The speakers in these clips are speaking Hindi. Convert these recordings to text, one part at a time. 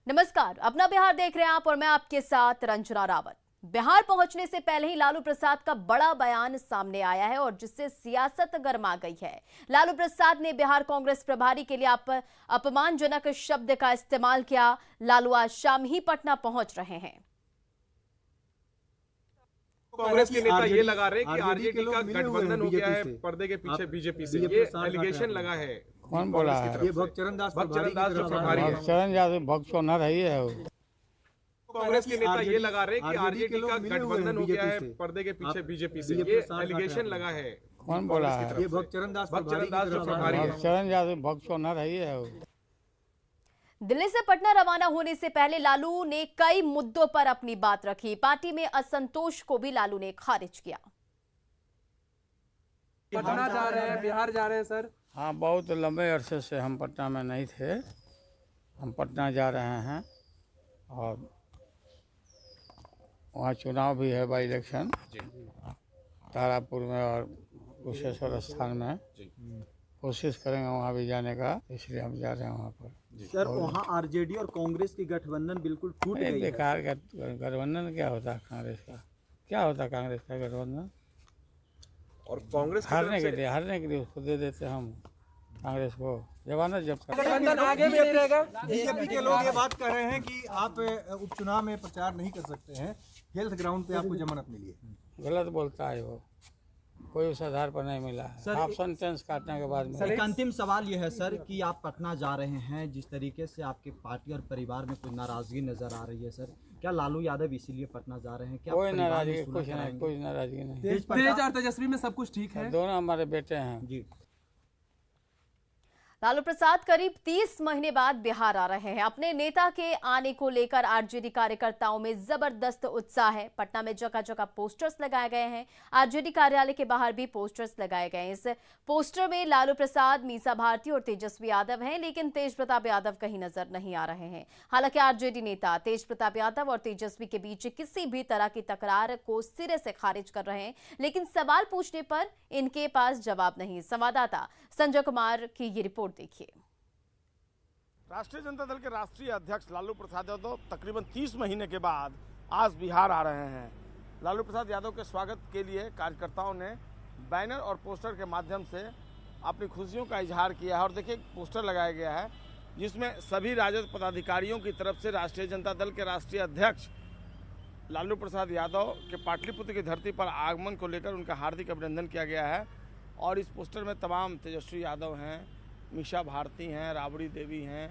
नमस्कार, अपना बिहार देख रहे हैं आप और मैं आपके साथ रंजना रावत। बिहार पहुंचने से पहले ही लालू प्रसाद का बड़ा बयान सामने आया है और जिससे सियासत गर्मा गई है। लालू प्रसाद ने बिहार कांग्रेस प्रभारी के लिए अपमानजनक शब्द का इस्तेमाल किया। लालू आज शाम ही पटना पहुंच रहे हैं। कांग्रेस के नेता ये लगा रहे कि आरजेडी का गठबंधन हो गया है पर्दे के पीछे बीजेपी से, ये एलिगेशन लगा है। कौन बोला है? ये भक्तचरण दास प्रभारी है। भक्तचरण दास भक्त होना रही है वो। कांग्रेस के नेता ये लगा रहे कि आरजेडी का गठबंधन हो गया है पर्दे के पीछे बीजेपी से, ये एलिगेशन लगा है। कौन बोला है? ये भक्तचरण दास प्रभारी है। भक्तचरण दास भक्त होना रही है वो। दिल्ली से पटना रवाना होने से पहले लालू ने कई मुद्दों पर अपनी बात रखी। पार्टी में असंतोष को भी लालू ने खारिज किया। पटना जा रहे हैं, बिहार जा रहे हैं सर। हाँ, बहुत लंबे अरसे से हम पटना में नहीं थे। हम पटना जा रहे हैं और वहाँ चुनाव भी है, बाई इलेक्शन तारापुर में और कुशेश्वर स्थान में। कोशिश करेंगे वहाँ भी जाने का, इसलिए हम जा रहे हैं वहाँ पर। सर, वहाँ आरजेडी और कांग्रेस की गठबंधन बिल्कुल टूट गई है। बेकार का गठबंधन क्या होता है कांग्रेस का? क्या होता है कांग्रेस का गठबंधन? और कांग्रेस हारने के लिए उसको दे देते हम कांग्रेस को जमानत जब्त कर। गठबंधन आगे भी नहीं रहेगा। बीजेपी के लोग ये बात कर रहे हैं कि आप उपचुनाव में प्रचार नहीं कर सकते हैं, हेल्थ ग्राउंड पे आपको जमानत मिली है। गलत बोलता है वो, कोई उस आधार पर नहीं मिला है। ऑप्शन टेंस काटने के बाद में। एक अंतिम सवाल ये है सर कि आप पटना जा रहे हैं, जिस तरीके से आपके पार्टी और परिवार में कोई नाराजगी नजर आ रही है सर, क्या लालू यादव इसीलिए पटना जा रहे हैं? क्या कोई नाराजगी, कुछ नहीं, कोई नाराजगी नहीं। तेज और तेजस्वी में सब कुछ ठीक है। दोनों हमारे बेटे हैं जी। लालू प्रसाद करीब 30 महीने बाद बिहार आ रहे हैं। अपने नेता के आने को लेकर आरजेडी कार्यकर्ताओं में जबरदस्त उत्साह है। पटना में जगह जगह पोस्टर्स लगाए गए हैं। आरजेडी कार्यालय के बाहर भी पोस्टर्स लगाए गए हैं। इस पोस्टर में लालू प्रसाद, मीसा भारती और तेजस्वी यादव हैं, लेकिन तेज प्रताप यादव कहीं नजर नहीं आ रहे हैं। हालांकि आरजेडी नेता तेज प्रताप यादव और तेजस्वी के बीच किसी भी तरह की तकरार को सिरे से खारिज कर रहे हैं, लेकिन सवाल पूछने पर इनके पास जवाब नहीं। संवाददाता संजय कुमार की ये रिपोर्ट देखिए। राष्ट्रीय जनता दल के राष्ट्रीय अध्यक्ष लालू प्रसाद यादव तकरीबन 30 महीने के बाद आज बिहार आ रहे हैं। लालू प्रसाद यादव के स्वागत के लिए कार्यकर्ताओं ने बैनर और पोस्टर के माध्यम से अपनी खुशियों का इजहार किया है। और देखिए, पोस्टर लगाया गया है जिसमें सभी राजद पदाधिकारियों की तरफ से राष्ट्रीय जनता दल के राष्ट्रीय अध्यक्ष लालू प्रसाद यादव के पाटलिपुत्र की धरती पर आगमन को लेकर उनका हार्दिक अभिनंदन किया गया है। और इस पोस्टर में तमाम तेजस्वी यादव हैं, मीसा भारती हैं, राबड़ी देवी हैं,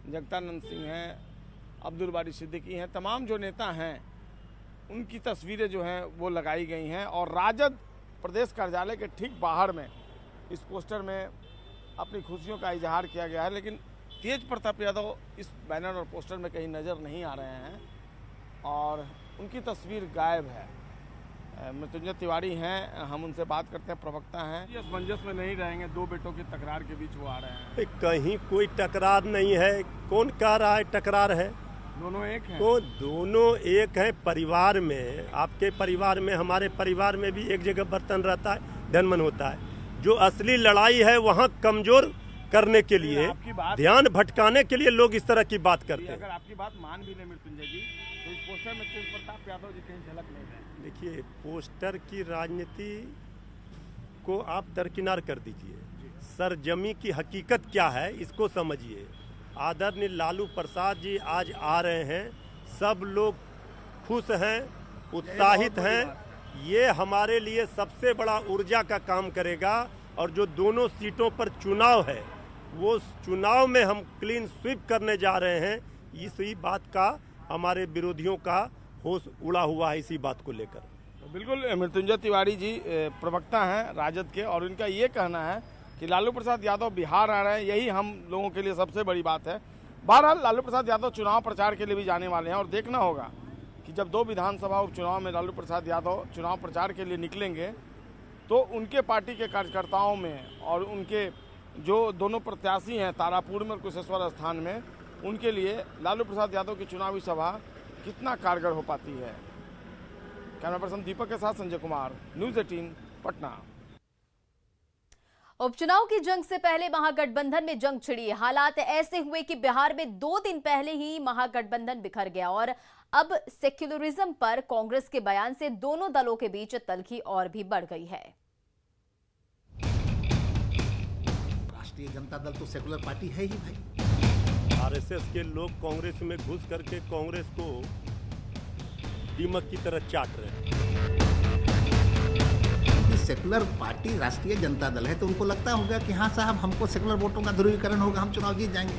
जगतानंद सिंह हैं, अब्दुल बारी सिद्दीकी हैं, तमाम जो नेता हैं उनकी तस्वीरें जो हैं वो लगाई गई हैं। और राजद प्रदेश कार्यालय के ठीक बाहर में इस पोस्टर में अपनी खुशियों का इजहार किया गया है। लेकिन तेज प्रताप यादव इस बैनर और पोस्टर में कहीं नज़र नहीं आ रहे हैं और उनकी तस्वीर गायब है। मृत्युंजय तिवारी हैं, हम उनसे बात करते हैं, प्रवक्ता हैं। ये असमंजस में नहीं रहेंगे, दो बेटों की तकरार के बीच वो आ रहे हैं। कहीं कोई टकरार नहीं है। कौन कह रहा है टकरार है? दोनों एक हैं। तो दोनों एक हैं। परिवार में, आपके परिवार में, हमारे परिवार में भी एक जगह बर्तन रहता है, धनमन होता है। जो असली लड़ाई है वहाँ कमजोर करने के लिए, ध्यान भटकाने के लिए लोग इस तरह की बात करते हैं। अगर आपकी बात मान भी ले मृत्युंजय जी, तो इस पोस्टर में तेज प्रताप यादव जी कहीं झलक नहीं रहे। देखिए, पोस्टर की राजनीति को आप दरकिनार कर दीजिए। सरजमी की हकीकत क्या है इसको समझिए। आदरणीय लालू प्रसाद जी आज आ रहे हैं, सब लोग खुश हैं, उत्साहित हैं। ये हमारे लिए सबसे बड़ा ऊर्जा का काम करेगा। और जो दोनों सीटों पर चुनाव है, वो चुनाव में हम क्लीन स्वीप करने जा रहे हैं। इसी बात का हमारे विरोधियों का होश उड़ा हुआ है, इसी बात को लेकर। बिल्कुल, मृत्युंजय तिवारी जी प्रवक्ता हैं राजद के, और इनका ये कहना है कि लालू प्रसाद यादव बिहार आ रहे हैं, यही हम लोगों के लिए सबसे बड़ी बात है। बहरहाल लालू प्रसाद यादव चुनाव प्रचार के लिए भी जाने वाले हैं और देखना होगा कि जब 2 विधानसभा उपचुनाव में लालू प्रसाद यादव चुनाव प्रचार के लिए निकलेंगे तो उनके पार्टी के कार्यकर्ताओं में और उनके जो दोनों प्रत्याशी हैं तारापुर में और कुशेश्वर स्थान में, उनके लिए लालू प्रसाद यादव की चुनावी सभा कितना कारगर हो पाती है। कैमरा पर्सन दीपक के साथ संजय कुमार, न्यूज़ 18 पटना। उपचुनाव की जंग से पहले महागठबंधन में जंग छिड़ी। हालात ऐसे हुए कि बिहार में 2 दिन पहले ही महागठबंधन बिखर गया और अब सेक्युलरिज्म पर कांग्रेस के बयान से दोनों दलों के बीच तल्खी और भी बढ़ गई है। राष्ट्रीय जनता दल तो सेकुलर पार्टी है ही भाई। आरएसएस के लोग कांग्रेस में घुस करके कांग्रेस को दीमक की तरह चाट रहे हैं। सेकुलर पार्टी राष्ट्रीय जनता दल है तो उनको लगता होगा कि हाँ साहब हमको सेकुलर वोटों का ध्रुवीकरण होगा, हम चुनाव जीत जाएंगे।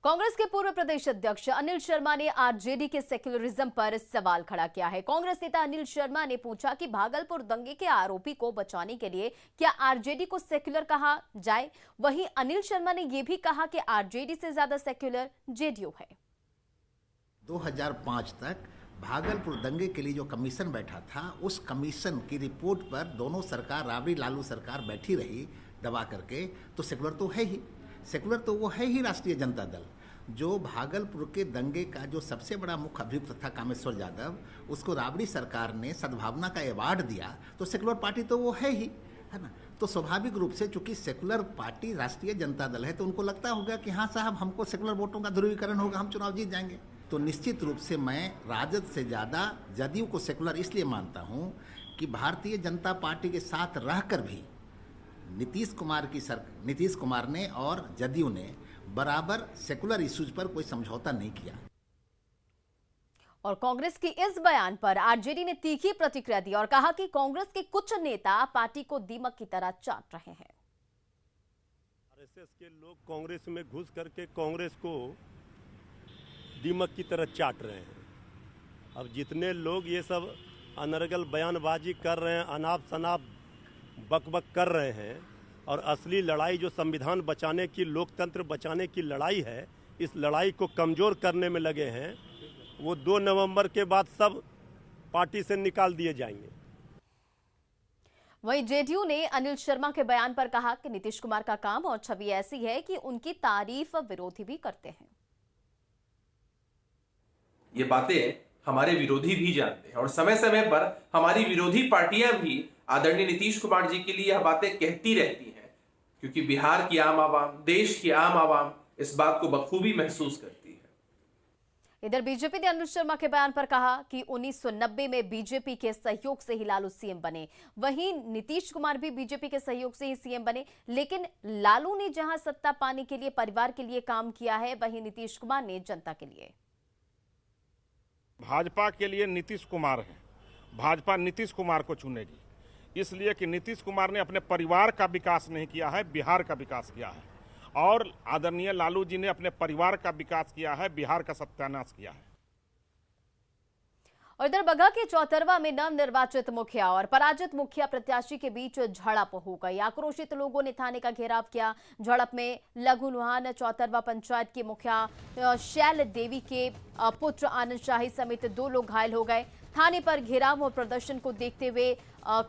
कांग्रेस के पूर्व प्रदेश अध्यक्ष अनिल शर्मा ने आरजेडी के सेक्युलरिज्म पर सवाल खड़ा किया है। कांग्रेस नेता अनिल शर्मा ने पूछा कि भागलपुर दंगे के आरोपी को बचाने के लिए क्या आरजेडी को सेक्युलर कहा जाए। वहीं अनिल शर्मा ने यह भी कहा कि आरजेडी से ज्यादा सेक्युलर जेडीयू है। 2005 तक भागलपुर दंगे के लिए जो कमीशन बैठा था, उस कमीशन की रिपोर्ट पर दोनों सरकार, राबड़ी लालू सरकार बैठी रही दबा करके। तो सेकुलर तो है ही, सेकुलर तो वो है ही राष्ट्रीय जनता दल। जो भागलपुर के दंगे का जो सबसे बड़ा मुख्य अभियुक्त था कामेश्वर यादव, उसको राबड़ी सरकार ने सद्भावना का अवार्ड दिया, तो सेकुलर पार्टी तो वो है ही, है ना। तो स्वाभाविक रूप से चूंकि सेकुलर पार्टी राष्ट्रीय जनता दल है तो उनको लगता होगा कि हाँ साहब हमको सेकुलर वोटों का ध्रुवीकरण होगा, हम चुनाव जीत जाएंगे। तो निश्चित रूप से मैं राजद से ज़्यादा जदयू को सेकुलर इसलिए मानता हूं कि भारतीय जनता पार्टी के साथ रहकर भी नीतीश कुमार ने और जदयू ने बराबर सेकुलर इश्यूज पर कोई समझौता नहीं किया। और कांग्रेस के इस बयान पर आरजेडी ने तीखी प्रतिक्रिया दी और कहा कि कांग्रेस के कुछ नेता पार्टी को दीमक की तरह चाट रहे हैं। आरएसएस के लोग कांग्रेस में घुस करके कांग्रेस को दीमक की तरह चाट रहे हैं। अब जितने लोग ये सब अनर्गल बयानबाजी कर रहे हैं, अनाप शनाप बकबक कर रहे हैं, और असली लड़ाई जो संविधान बचाने की, लोकतंत्र बचाने की लड़ाई है, इस लड़ाई को कमज़ोर करने में लगे हैं, वो 2 नवंबर के बाद सब पार्टी से निकाल दिए जाएंगे। वहीं जेडीयू ने अनिल शर्मा के बयान पर कहा कि नीतीश कुमार का काम और छवि ऐसी है कि उनकी तारीफ विरोधी भी करते हैं। ये बातें हमारे विरोधी भी जानते हैं और समय समय पर हमारी विरोधी पार्टियां भी आदरणीय नीतीश कुमार जी के लिए यह बातें कहती रहती हैं, क्योंकि बिहार की आम आवाम, देश की आम आवाम इस बात को बखूबी महसूस करती है। इधर बीजेपी ने अनिल शर्मा के बयान पर कहा कि 1990 में बीजेपी के सहयोग से ही लालू सीएम बने। वहीं नीतीश कुमार भी बीजेपी के सहयोग से ही सीएम बने, लेकिन लालू ने जहां सत्ता पाने के लिए परिवार के लिए काम किया है, वहीं नीतीश कुमार ने जनता के लिए। भाजपा के लिए नीतीश कुमार है, भाजपा नीतीश कुमार को चुनेगी, इसलिए कि नीतीश कुमार ने अपने परिवार का विकास नहीं किया है, बिहार का विकास किया है, और आदरणीय लालू जी ने अपने परिवार का विकास किया है, बिहार का सत्यानाश किया है। और इधर बगहा के चौतरवा में नवनिर्वाचित मुखिया और पराजित मुखिया प्रत्याशी के बीच झड़प हो गई। आक्रोशित लोगों ने थाने का घेराव किया। झड़प में लघुनुहान चौतरवा पंचायत की मुखिया शैल देवी के पुत्र आनंद शाही समेत 2 लोग घायल हो गए। थाने पर घेराव और प्रदर्शन को देखते हुए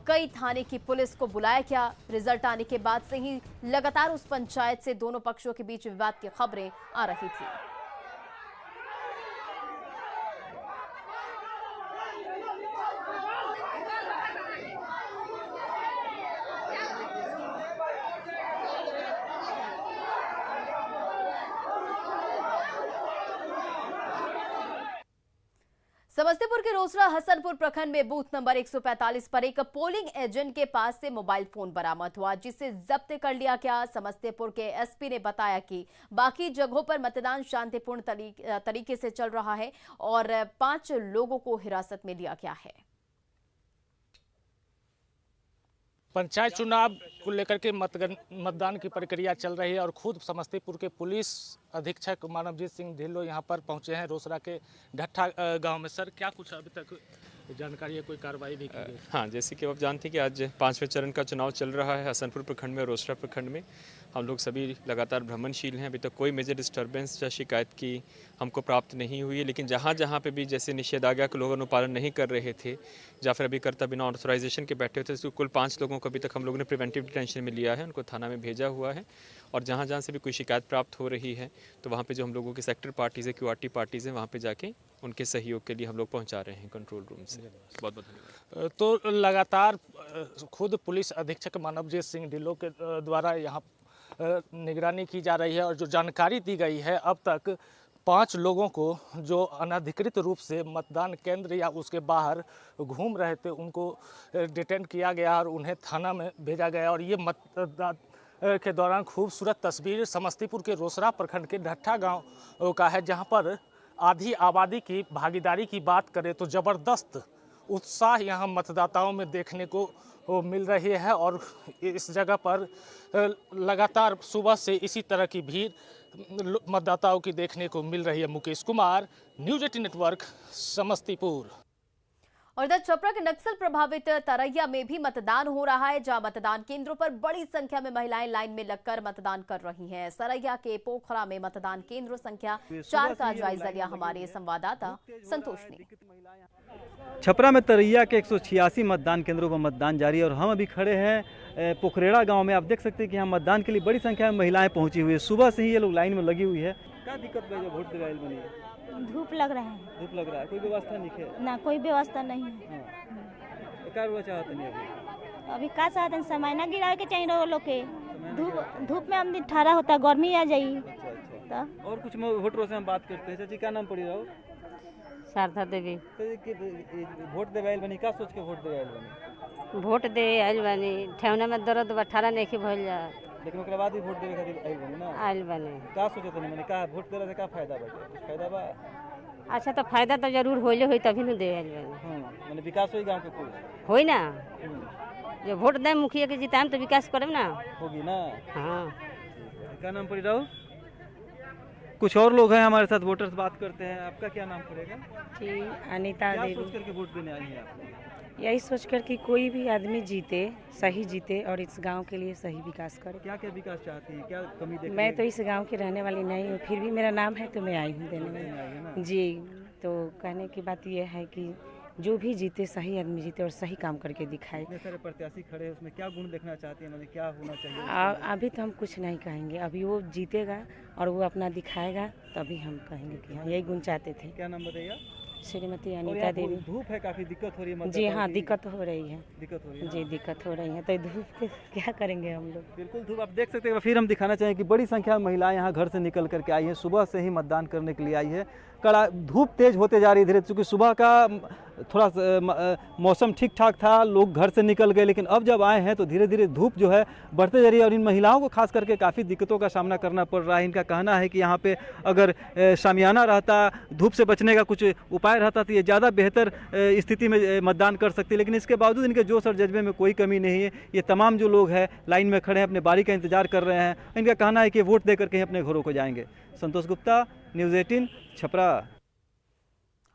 कई थाने की पुलिस को बुलाया गया। रिजल्ट आने के बाद से ही लगातार उस पंचायत से दोनों पक्षों के बीच विवाद की खबरें आ रही थी। समस्तीपुर के रोसड़ा हसनपुर प्रखंड में बूथ नंबर 145 पर एक पोलिंग एजेंट के पास से मोबाइल फोन बरामद हुआ, जिसे जब्त कर लिया गया। समस्तीपुर के एसपी ने बताया कि बाकी जगहों पर मतदान शांतिपूर्ण तरीके से चल रहा है और 5 लोगों को हिरासत में लिया गया है। पंचायत चुनाव को लेकर के मतदान की प्रक्रिया चल रही है और खुद समस्तीपुर के पुलिस अधीक्षक मानवजीत सिंह ढिल्लो यहां पर पहुंचे हैं रोसड़ा के ढट्ठा गांव में। सर, क्या कुछ अभी तक जानकारी है, कोई कार्रवाई भी की गई? हाँ, जैसे कि आप जानते हैं कि आज 5वें चरण का चुनाव चल रहा है हसनपुर प्रखंड में, रोसड़ा प्रखंड में। हम लोग सभी लगातार भ्रमणशील हैं। अभी तक कोई मेजर डिस्टर्बेंस या शिकायत की हमको प्राप्त नहीं हुई है, लेकिन जहाँ जहाँ पे भी जैसे निषेधाज्ञा के लोग अनुपालन नहीं कर रहे थे या फिर अभिकर्ता बिना ऑथराइजेशन के बैठे थे, तो कुल 5 लोगों को अभी तक हम लोगों ने प्रिवेंटिव डिटेंशन में लिया है, उनको थाना में भेजा हुआ है और जहाँ जहाँ से भी कोई शिकायत प्राप्त हो रही है तो वहाँ पे जो हम लोगों के सेक्टर पार्टीज़ है, QRT पार्टीज़ हैं, वहाँ पे जाके उनके सहयोग के लिए हम लोग पहुँचा रहे हैं कंट्रोल रूम से। बहुत बहुत धन्यवाद। तो लगातार खुद पुलिस अधीक्षक मानवजीत सिंह ढिल्लों के द्वारा यहाँ निगरानी की जा रही है और जो जानकारी दी गई है अब तक 5 लोगों को जो अनधिकृत रूप से मतदान केंद्र या उसके बाहर घूम रहे थे उनको डिटेन किया गया और उन्हें थाना में भेजा गया। और ये मतदान के दौरान खूबसूरत तस्वीर समस्तीपुर के रोसड़ा प्रखंड के ढट्ठा गांव का है, जहां पर आधी आबादी की भागीदारी की बात करें तो ज़बरदस्त उत्साह यहां मतदाताओं में देखने को मिल रही है। और इस जगह पर लगातार सुबह से इसी तरह की भीड़ मतदाताओं की देखने को मिल रही है। Mukesh Kumar, news 18 network, Samastipur. और इधर छपरा के नक्सल प्रभावित तरैया में भी मतदान हो रहा है, जहां मतदान केंद्रों पर बड़ी संख्या में महिलाएं लाइन में लगकर मतदान कर रही हैं। सरैया के पोखरा में मतदान केंद्र संख्या 4 का जायजा लिया हमारे संवाददाता संतोष ने। छपरा में तरैया के 186 मतदान केंद्रों पर मतदान जारी है और हम अभी खड़े हैं पोखरेड़ा गांव में। आप देख सकते हैं कि यहाँ मतदान के लिए बड़ी संख्या में महिलाएं पहुंची हुई है। सुबह से ही ये लोग लाइन में लगी हुई है। क्या दिक्कत है जो वोट देने बनी है? धूप लग रहा है। धूप लग रहा है, कोई व्यवस्था नहीं है ना, कोई व्यवस्था नहीं है। क्या हुआ चाहते नहीं अभी का चाहते हैं, समय ना गिरा के चाहिए वो लोग के। धूप में हम ठहरा होता, गर्मी आ जाई। अच्छा। और कुछ वोटरों से हम बात करते हैं। चाची क्या नाम पड़ी रहो? शारदा देवी। वोट देवे बनी, का सोच के वोट देवे बनी? वोट दे आइल बनी, ठेवना में दर्द बठारा नहीं की भइल जा, लेकिन ओकरा बाद भी वोट देवे खातिर आइल बनी ना? आइल बनी। का सोचत नहीं, मैंने कहा वोट देला से का फायदा बा? कुछ फायदा बा? अच्छा तो फायदा तो जरूर होइले होई तभी न दे आइल बनी। माने विकास होई गांव के कुल होई ना। जो वोट दे मुखिया के जिताएम तो विकास करब ना, होगी ना। हां। क्या नाम पड़ी रहो? कुछ और लोग हैं हमारे साथ, वोटर्स बात करते हैं। आपका क्या नाम पड़ेगा? जी, अनीता देवी। क्या सोच करके वोट देने आई हैं आप? यही सोचकर कि कोई भी आदमी जीते, सही जीते और इस गांव के लिए सही विकास करे। क्या क्या विकास चाहती हैं, क्या कमी देखती हैं? मैं तो इस गांव की रहने वाली नहीं हूँ, फिर भी मेरा नाम है तो मैं आई हूँ देने में। जी, तो कहने की बात यह है कि जो भी जीते सही आदमी जीते और सही काम करके दिखाए। इतने सारे प्रत्याशी खड़े हैं, उसमें क्या गुण देखना चाहती हैं, मतलब क्या होना चाहिए? अभी तो हम कुछ नहीं कहेंगे, अभी वो जीतेगा और वो अपना दिखाएगा तभी हम कहेंगे कि हाँ यही गुण चाहते थे। क्या नाम बताइए? श्रीमती अनीता देवी। धूप है, काफी दिक्कत हो रही है? जी हाँ, दिक्कत हो रही है। दिक्कत हो रही है जी, दिक्कत हो रही है। तो धूप के क्या करेंगे हम लोग? बिल्कुल धूप आप देख सकते हैं। फिर हम दिखाना चाहेंगे कि बड़ी संख्या में महिलाएं यहाँ घर से निकल करके आई हैं, सुबह से ही मतदान करने के लिए आई है। कड़ा धूप तेज होते जा रही धीरे, चूँकि सुबह का थोड़ा मौसम ठीक ठाक था, लोग घर से निकल गए, लेकिन अब जब आए हैं तो धीरे धीरे धूप जो है बढ़ते जा रही है और इन महिलाओं को खास करके काफ़ी दिक्कतों का सामना करना पड़ रहा है। इनका कहना है कि यहाँ पे अगर शामियाना रहता, धूप से बचने का कुछ उपाय रहता तो ये ज़्यादा बेहतर स्थिति में मतदान कर सकती, लेकिन इसके बावजूद इनके जोश और जज्बे में कोई कमी नहीं है। ये तमाम जो लोग हैं लाइन में खड़े हैं, अपने बारी का इंतजार कर रहे हैं। इनका कहना है कि वोट दे करके अपने घरों को जाएंगे। संतोष गुप्ता, न्यूज़ 18 छपरा।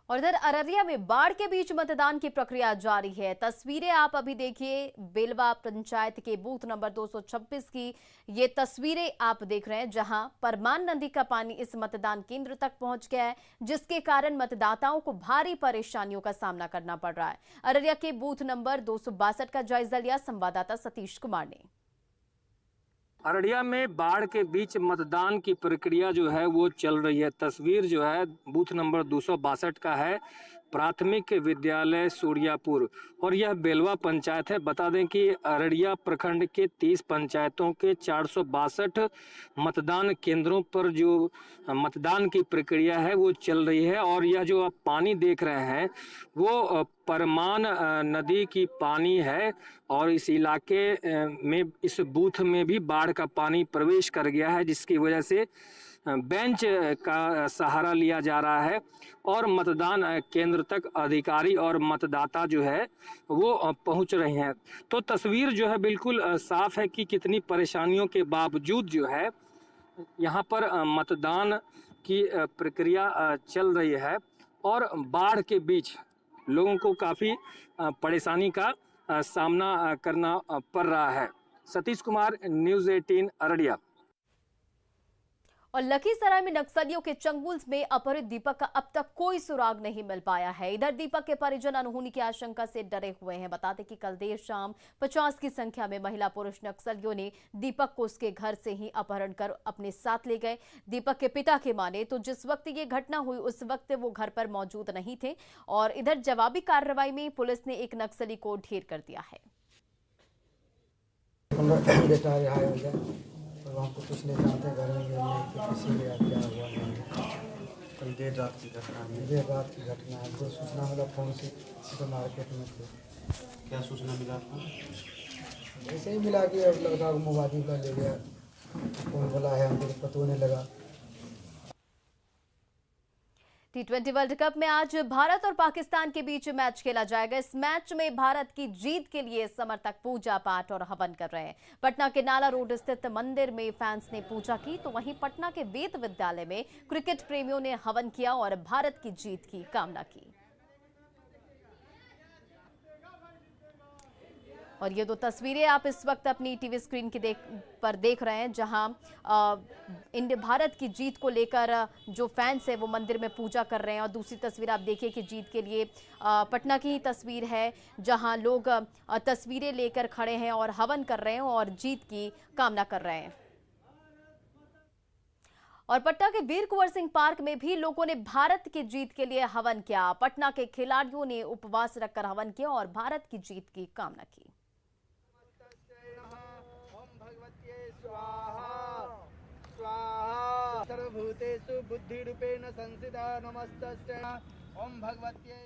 और इधर अररिया में बाढ़ के बीच मतदान की प्रक्रिया जारी है। तस्वीरें आप अभी देखिए, बेलवा पंचायत के बूथ नंबर 226 की ये तस्वीरें आप देख रहे हैं, जहां परमान नदी का पानी इस मतदान केंद्र तक पहुंच गया है, जिसके कारण मतदाताओं को भारी परेशानियों का सामना करना पड़ रहा है। अररिया के बूथ नंबर 262 का जायजा लिया संवाददाता सतीश कुमार ने। अररिया में बाढ़ के बीच मतदान की प्रक्रिया जो है वो चल रही है। तस्वीर जो है बूथ नंबर 262 का है, प्राथमिक विद्यालय सूर्यापुर, और यह बेलवा पंचायत है। बता दें कि अररिया प्रखंड के 30 पंचायतों के 462 मतदान केंद्रों पर जो मतदान की प्रक्रिया है वो चल रही है। और यह जो आप पानी देख रहे हैं वो परमान नदी की पानी है और इस इलाके में इस बूथ में भी बाढ़ का पानी प्रवेश कर गया है, जिसकी वजह से बेंच का सहारा लिया जा रहा है और मतदान केंद्र तक अधिकारी और मतदाता जो है वो पहुंच रहे हैं। तो तस्वीर जो है बिल्कुल साफ है कि कितनी परेशानियों के बावजूद जो है यहाँ पर मतदान की प्रक्रिया चल रही है और बाढ़ के बीच लोगों को काफ़ी परेशानी का सामना करना पड़ रहा है। सतीश कुमार, न्यूज़ 18 अररिया। और लखीसराय में नक्सलियों के चंगुल में अपहृत दीपक का अब तक कोई सुराग नहीं मिल पाया है। इधर दीपक के परिजन अनहोनी की आशंका से डरे हुए हैं। बता दें कि कल देर शाम 50 की संख्या में महिला पुरुष नक्सलियों ने दीपक को उसके घर से ही अपहरण कर अपने साथ ले गए। दीपक के पिता के माने तो जिस वक्त ये घटना हुई उस वक्त वो घर पर मौजूद नहीं थे और इधर जवाबी कार्रवाई में पुलिस ने एक नक्सली को ढेर कर दिया है। बेटा रिहाई हो जाए और हमको कुछ नहीं जानते, घर में किसी भी क्या हुआ नहीं। कल देर रात की घटना है। तो सूचना मिला फोन से तो मार्केट में थे। क्या सूचना मिला आपको? ऐसे ही मिला कि अब लड़का को मोबाइल का ले गया, फोन बोला है हमको पता नहीं लगा। T20 वर्ल्ड कप में आज भारत और पाकिस्तान के बीच मैच खेला जाएगा। इस मैच में भारत की जीत के लिए समर्थक पूजा पाठ और हवन कर रहे हैं। पटना के नाला रोड स्थित मंदिर में फैंस ने पूजा की तो वहीं पटना के वेद विद्यालय में क्रिकेट प्रेमियों ने हवन किया और भारत की जीत की कामना की। और ये दो तस्वीरें आप इस वक्त अपनी टीवी स्क्रीन की पर देख रहे हैं, जहां भारत की जीत को लेकर जो फैंस है वो मंदिर में पूजा कर रहे हैं। और दूसरी तस्वीर आप देखिए कि जीत के लिए पटना की ही तस्वीर है, जहां लोग तस्वीरें लेकर खड़े हैं और हवन कर रहे हैं और जीत की कामना कर रहे हैं। और पटना के वीर कुंवर सिंह पार्क में भी लोगों ने भारत की जीत के लिए हवन किया। पटना के खिलाड़ियों ने उपवास रखकर हवन किया और भारत की जीत की कामना की। सर्वभूतेषु बुद्धिरूपेण संस्थिता नमस्तस्यै ओम भगवत्यै।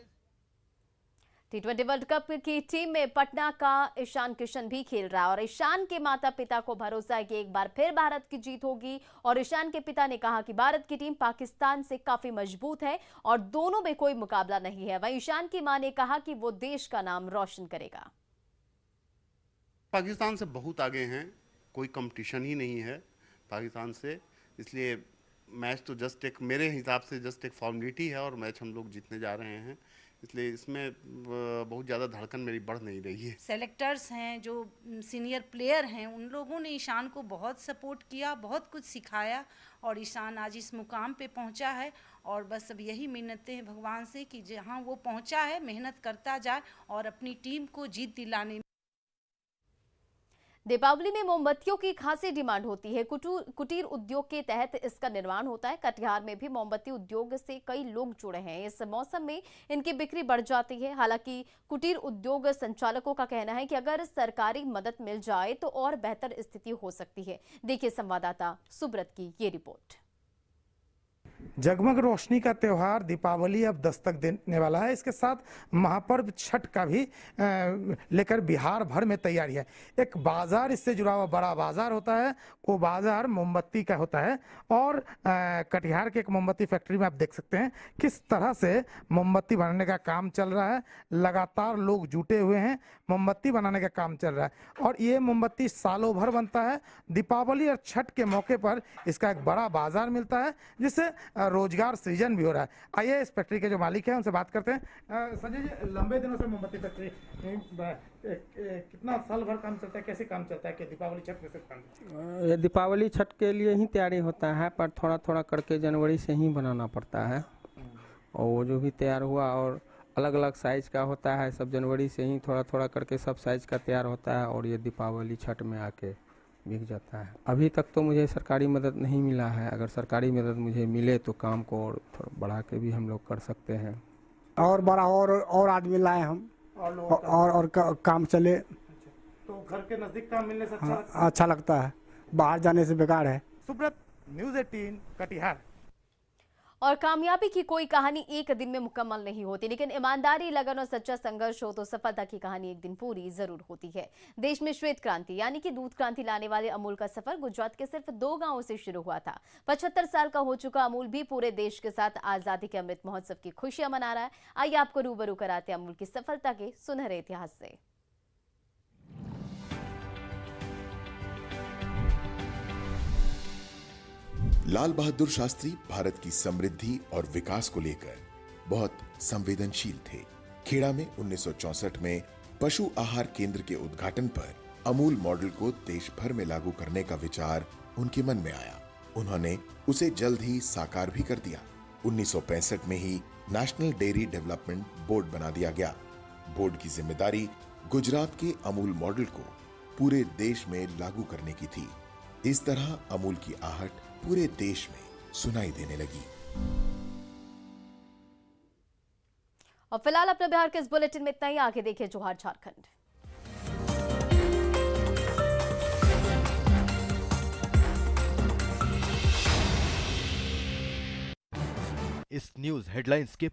T20 वर्ल्ड कप की टीम में पटना का ईशान किशन भी खेल रहा है और ईशान के माता पिता को भरोसा है कि एक बार फिर भारत की जीत होगी। और ईशान के पिता ने कहा कि भारत की टीम पाकिस्तान से काफी मजबूत है और दोनों में कोई मुकाबला नहीं है। वहीं ईशान की मां ने कहा कि वो देश का नाम रोशन करेगा। पाकिस्तान से बहुत आगे हैं, कोई कंपटीशन ही नहीं है पाकिस्तान से, इसलिए मैच तो जस्ट एक मेरे हिसाब से जस्ट एक फॉर्मेलिटी है और मैच हम लोग जीतने जा रहे हैं, इसलिए इसमें बहुत ज़्यादा धड़कन मेरी बढ़ नहीं रही है। सेलेक्टर्स हैं जो सीनियर प्लेयर हैं, उन लोगों ने ईशान को बहुत सपोर्ट किया, बहुत कुछ सिखाया और ईशान आज इस मुकाम पे पहुंचा है। और बस अब यही मिन्नतें हैं भगवान से कि जहां वो पहुंचा है मेहनत करता जाए और अपनी टीम को जीत दिलाने। दीपावली में मोमबत्तियों की खासी डिमांड होती है। कुटीर उद्योग के तहत इसका निर्माण होता है। कटिहार में भी मोमबत्ती उद्योग से कई लोग जुड़े हैं। इस मौसम में इनकी बिक्री बढ़ जाती है। हालांकि कुटीर उद्योग संचालकों का कहना है कि अगर सरकारी मदद मिल जाए तो और बेहतर स्थिति हो सकती है। देखिए संवाददाता सुब्रत की ये रिपोर्ट। जगमग रोशनी का त्यौहार दीपावली अब दस्तक देने वाला है। इसके साथ महापर्व छठ का भी लेकर बिहार भर में तैयारी है। एक बाजार इससे जुड़ा हुआ बड़ा बाजार होता है, वो बाजार मोमबत्ती का होता है। और कटिहार के एक मोमबत्ती फैक्ट्री में आप देख सकते हैं किस तरह से मोमबत्ती बनाने का काम चल रहा है। लगातार लोग जुटे हुए हैं, मोमबत्ती बनाने का काम चल रहा है और ये मोमबत्ती सालों भर बनता है। दीपावली और छठ के मौके पर इसका एक बड़ा बाजार मिलता है जिससे रोजगार सृजन भी हो रहा है। आइए इस फैक्ट्री के जो मालिक हैं उनसे बात करते हैं। संजय जी, लंबे दिनों से मोमबत्ती फैक्ट्री कितना साल भर काम चलता है, कैसे काम चलता है कि दीपावली छठ में सिर्फ काम? ये दीपावली छठ के लिए ही तैयारी होता है, पर थोड़ा थोड़ा करके जनवरी से ही बनाना पड़ता है और वो जो भी तैयार हुआ और अलग अलग साइज का होता है, सब जनवरी से ही थोड़ा थोड़ा करके सब साइज का तैयार होता है और ये दीपावली छठ में आके बिक जाता है। अभी तक तो मुझे सरकारी मदद नहीं मिला है, अगर सरकारी मदद मुझे मिले तो काम को और थोड़ा बढ़ा के भी हम लोग कर सकते हैं और बड़ा और आदमी लाए हम और काम चले। तो घर के नजदीक काम मिलने से अच्छा लगता है, बाहर जाने से बेकार है। सुब्रत, न्यूज़ 18 कटिहार। और कामयाबी की कोई कहानी एक दिन में मुकम्मल नहीं होती, लेकिन ईमानदारी, लगन और सच्चा संघर्ष हो तो सफलता की कहानी एक दिन पूरी जरूर होती है। देश में श्वेत क्रांति यानी कि दूध क्रांति लाने वाले अमूल का सफर गुजरात के सिर्फ 2 गांवों से शुरू हुआ था। 75 साल का हो चुका अमूल भी पूरे देश के साथ आजादी के अमृत महोत्सव की खुशियां मना रहा है। आइए आपको रूबरू कराते अमूल की सफलता के सुनहरे इतिहास से। लाल बहादुर शास्त्री भारत की समृद्धि और विकास को लेकर बहुत संवेदनशील थे। खेड़ा में 1964 में पशु आहार केंद्र के उद्घाटन पर अमूल मॉडल को देश भर में लागू करने का विचार उनके मन में आया। उन्होंने उसे जल्द ही साकार भी कर दिया। 1965 में ही नेशनल डेयरी डेवलपमेंट बोर्ड बना दिया गया। बोर्ड की जिम्मेदारी गुजरात के अमूल मॉडल को पूरे देश में लागू करने की थी। इस तरह अमूल की आहट पूरे देश में सुनाई देने लगी। और फिलहाल अपने बिहार के इस बुलेटिन में इतना ही। आगे देखिए जोहार झारखंड। इस न्यूज हेडलाइंस के